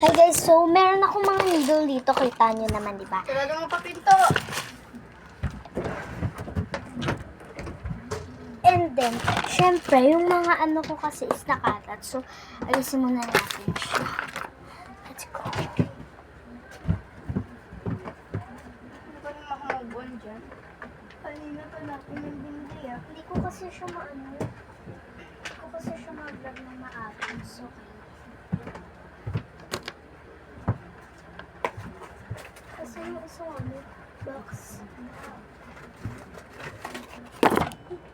Hi guys, so meron akong mga needle dito. Kita nyo naman, di ba? Sarado mo pa pinto. And then, syempre, yung mga ano ko kasi is nakatat. So, alisin muna natin siya. Let's go. Hindi pa rin makamove-on dyan. Kanina pa natin yung binili ah. Hindi ko kasi siya maano. Hindi ko kasi siya mag-vlog ng maapin. So, kasi yung isang ano, box.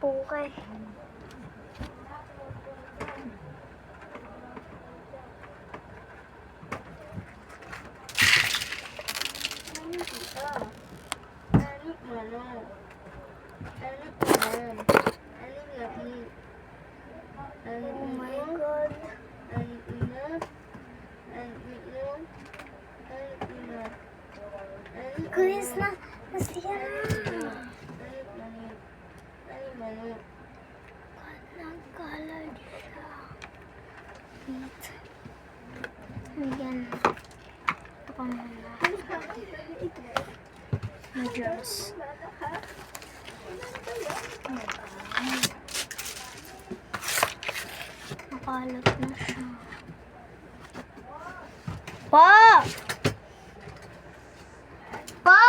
Okay. Ano kita? Ano malo? Ano tanan? Ano lahi? Ano Oh my ino? God. Ano ina? Ano ino? Ano ina? Ano Guys, nasira. Nag-color siya. Wait. Ayan. Ito ko muna. My Diyos. Nakalat na siya. Pa! Pa!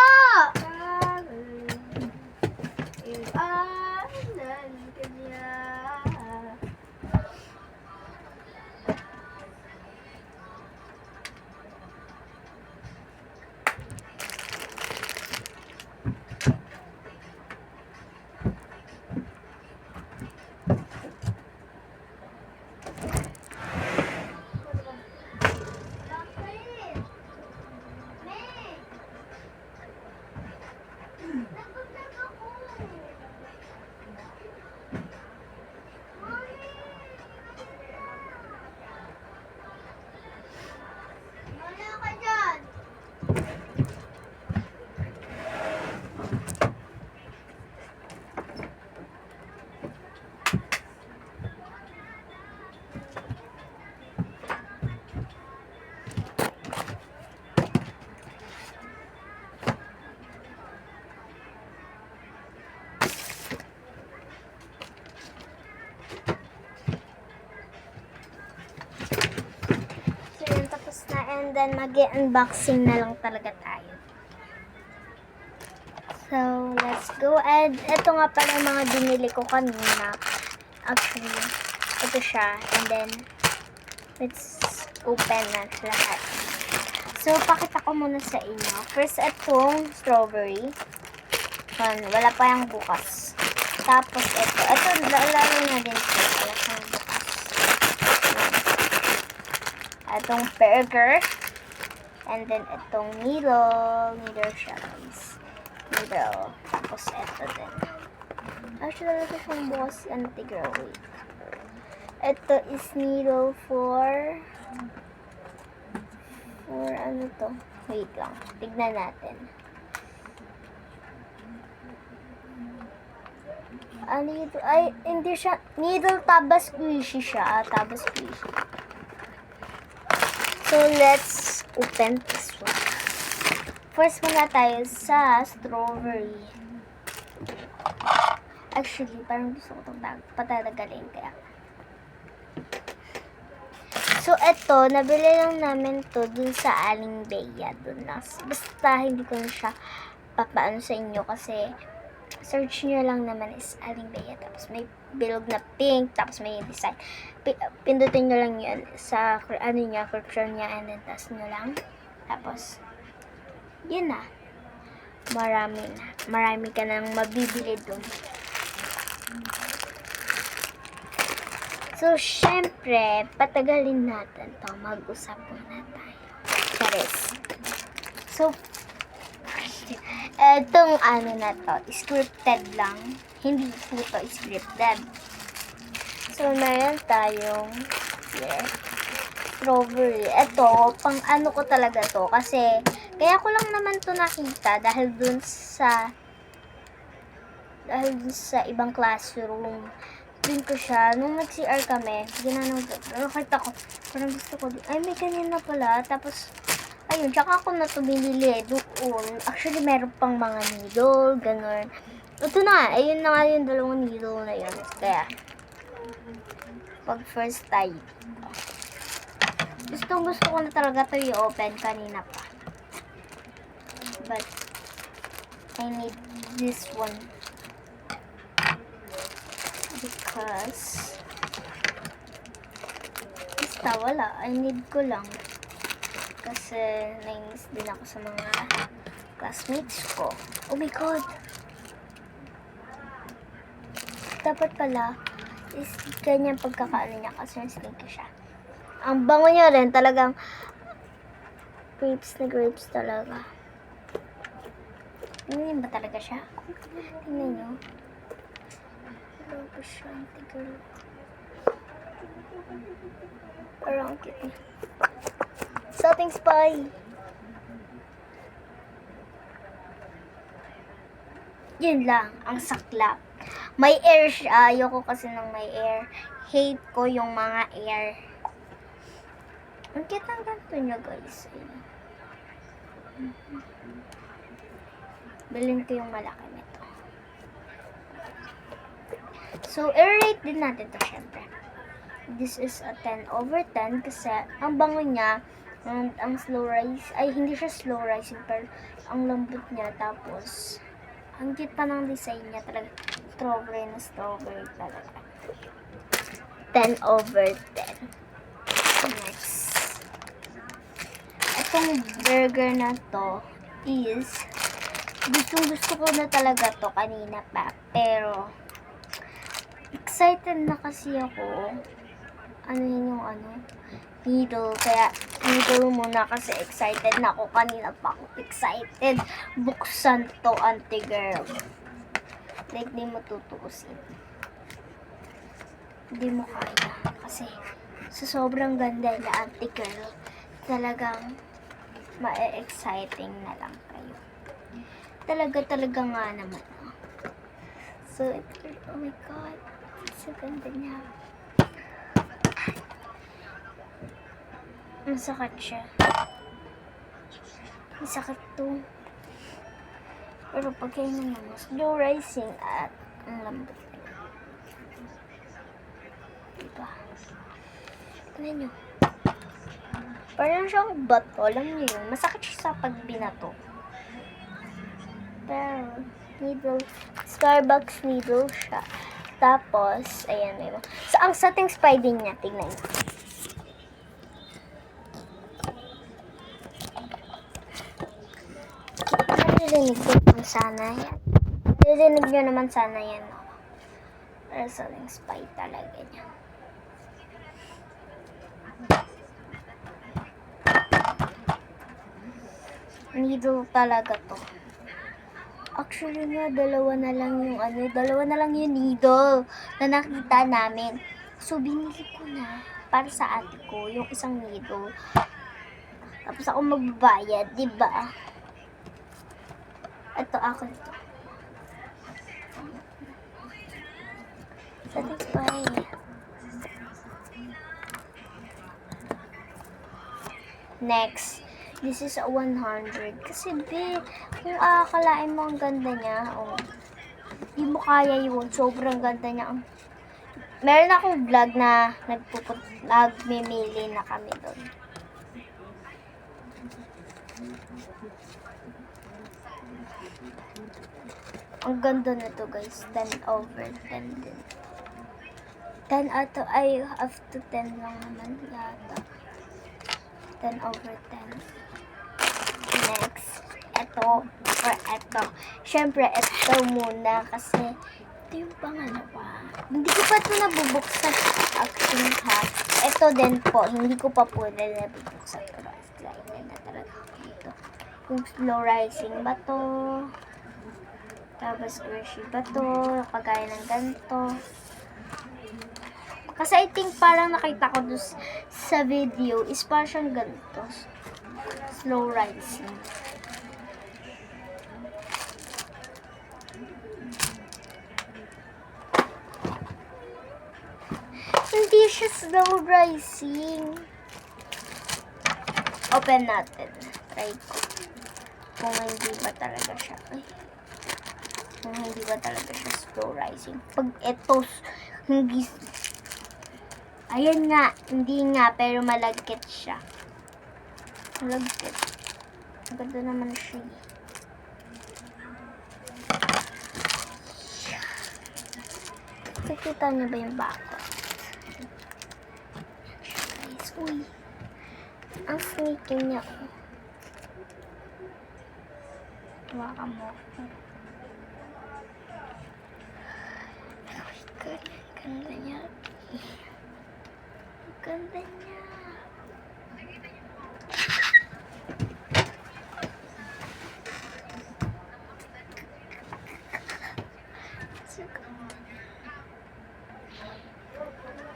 So yun, tapos na. And then, mag-unboxing na lang talaga tayo. So, let's go. And ito nga pala yung mga binili ko kanina. Actually, ito siya. And then, let's open na lahat. So, pakita ko muna sa inyo. First, itong strawberry. Wala pa yung bukas. Tapos, ito. Ito, lalo na din ito. Wala pa yung bukas. Itong burger. And then, itong needle. Needle siya, guys. Needle. Tapos, ito din. Actually, wala pa siyang bukas. Anti-girl. Wait. Ito is needle for ano to? Wait lang. Tignan natin. Ano ito? Ay, hindi siya. Needle taba squishy siya. Taba squishy. So, let's open this one. First muna tayo sa strawberry. Actually, parang gusto ko itong patatagalin kaya. So, ito, nabili lang namin to dun sa Aling Bea. Dun na. Basta, hindi ko na siya papaano sa inyo kasi search nyo lang naman is Aling Bea. Tapos, may bilog na pink. Tapos, may design. Pindutin nyo lang yun sa, ano niya, curtain niya. And then, taas nyo lang. Tapos, yun na. Marami na. Marami ka nang mabibili dun. So, syempre, patagalin natin to. Mag-usap muna tayo. Charis. So, etong ano na to, scripted lang. Hindi po to scripted. So, meron tayong strawberry. Ito, pang ano ko talaga to. Kasi, kaya ko lang naman to nakita dahil dun sa ibang classroom. din ko siya. Nung nag-CR kami, ginanong ko. Nakita ko, parang gusto ko, ay may ganyan na pala. Tapos, ayun, tsaka ako na ito binili doon. Actually, meron pang mga needle, gano'n. Ito na, ayun na nga yung dalawang needle na yun. Kaya, pag first time, gusto ko na talaga ito i-open kanina pa. But, I need this one. Because, basta wala. I need ko lang. Kasi, nainis din ako sa mga classmates ko. Oh my God! Dapat pala, is ganyan pagkakaano niya kasi stinky siya. Ang bango niya rin, talagang grapes na grapes talaga. Ganyan ba talaga siya? Tingnan niyo. Hello po siya, girl. Parang ang cute niya. Something spy. Yun lang, ang saklap. May air siya. Ayoko kasi ng may air. Hate ko yung mga air. Ang cute ng ganito niya, guys. Bilhin ko yung malaki nito. So, air-rate din natin to syempre. This is a 10/10 kasi ang bango niya, ang slow rise, ay hindi siya slow rising, pero ang lambot niya. Tapos, ang cute pa ng design niya talaga. Strawberry talaga. 10/10. Next. Itong burger na to is gusto ko na talaga to kanina pa. Pero excited na kasi ako. Ano yun yung needle. Kaya needle muna kasi excited na ako. Kanina pa ako excited. Buksan to, auntie girl. Like, di mo tutuusin. Hindi mo kaya. Kasi sa sobrang ganda na auntie girl, talagang ma-exciting na lang kayo. Talaga nga naman. So, oh my God. Sa ganda niya. Masakit siya. Masakit to. Pero pag kayo naman, slow rising at ang lambot na. Diba? Tignan nyo. Parang siyang bato. Alam nyo yun. Masakit siya sa pagbinato. Pero, needle. Starbucks needle siya. Tapos, ayan, may so, ang setting spidey niya, tignan nyo. Narinig ko naman sana yan. Narinig nyo naman sana yan, no? Pero setting spidey talaga niya. Needle talaga to. Actually nga, dalawa na lang yung needle na nakita namin. So, binili ko na para sa ate ko yung isang needle. Tapos ako magbabayad, diba? Ito, ako ito. Satisfy. Next. This is a 100. Kasi, kung akalain mo ang ganda niya, di mo kaya yun. Sobrang ganda niya. Meron akong vlog na nagmimili na kami doon. Ang ganda na to, guys. 10/10 din. 10 ato ay up to 10 lang naman yata. 10/10. Next, ito. Siyempre, ito muna kasi ito yung pangalawa. Hindi ko pa ito nabubuksan. Actually, ha. Ito din po. Hindi ko pa po nabubuksan. Pero excited na talaga ako dito. Yung slow rising ba to? Tapos squishy ba to? Kagaya ng ganito. Kasi I think parang nakita ko doon sa video is parang siyang ganito. Slow rising. Hindi siya slow rising. Open natin. Try ko. Kung hindi ba talaga siya. Ay. Kung hindi ba talaga siya slow rising. Pag ito, hindi. Ayan nga. Hindi nga. Pero malagkit siya. Malagkit. Maganda naman siya. Nakikita niyo ba yung bakot? Guys, uy. Ang sneaky niya. Hawakan mo. Oh my God. Ganda niya. Ganda niya.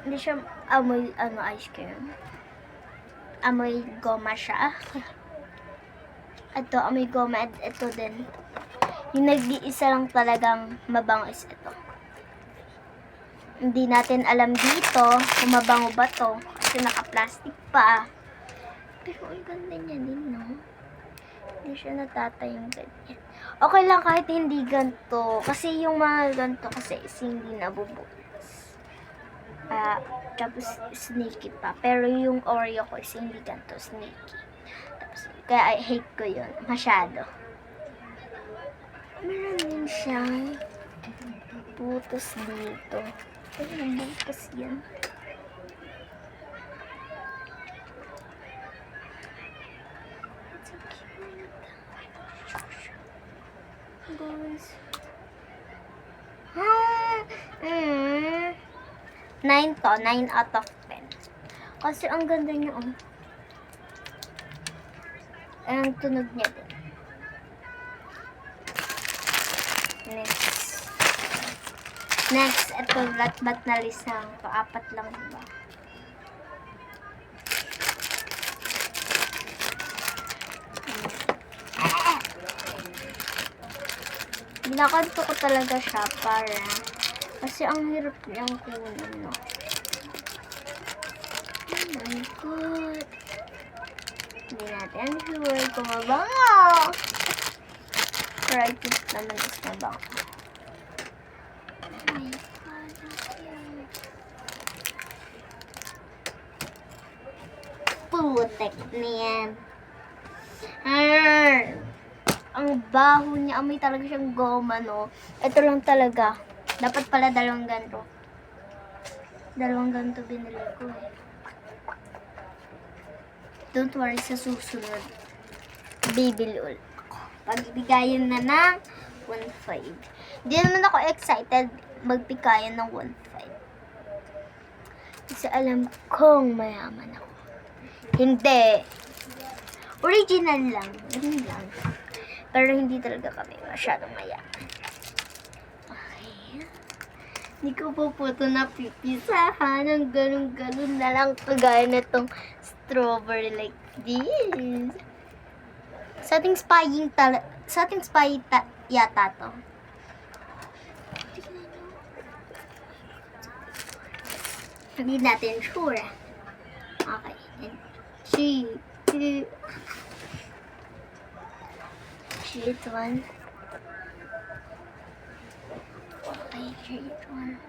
Hindi siya amoy ice cream. Amoy goma siya. Ito, amoy goma. At ito din. Yung nag-iisa lang talagang mabango is ito. Hindi natin alam dito kung mabango ba to. Kasi naka-plastic pa. Pero ang ganda niya din, no? Hindi siya natatayong ganyan. Okay lang kahit hindi ganito. Kasi yung mga ganito kasi is hindi nabubukas. Tapos sneaky pa. Pero yung Oreo ko is hindi ganito sneaky. Tapos, kaya I hate ko yun. Masyado. Meron din siyang butas dito. Ay, butas yan. It's so cute. Guys. 9 to. 9 out of 10. Kasi ang ganda niya, oh. Ang tunog niya din. Next, ito, latbat na lisang. To, 4 lang, diba? Binakanto ko talaga siya para kasi ang hirap niyang kunin, no? Oh my God. Hindi natin sure kung mabango. Try to naman is mabango. Oh my God. Putek na yan. Ang baho niya. Amoy talaga siyang goma, no? Ito lang talaga. Dapat pala 2 ganito. 2 ganito binili ko, eh. Don't worry, sa susunod. Bibili ulit ako. Pagbigayan na ng 1.5. Hindi naman ako excited magbigayan ng 1.5. Kasi alam kong mayaman ako. Hindi. Original lang. Ganun lang. Pero hindi talaga kami masyadong mayaman. Okay. Hindi ko po ito napipisahan. Ang ganun-ganun na lang kagaya na itong strawberry like this. Sa ating spy yata to. Hindi natin sure. Okay. 3, 2, shade 1. Okay, shade 1.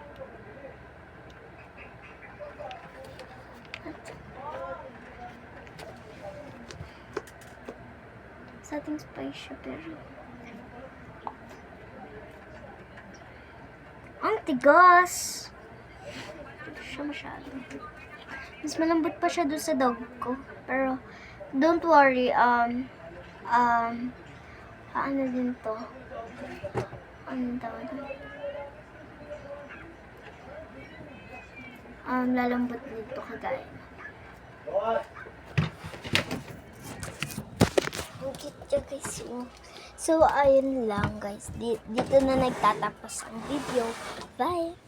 Sa ating spice siya, pero ang tigas. Hindi siya masyado. Mas malambot pa siya doon sa dog ko. Pero, don't worry, ano din to? Anong tawag doon? Lalambot dito kagaya. Ang cute siya, guys. So, ayun lang, guys. Dito na nagtatapos ang video. Bye!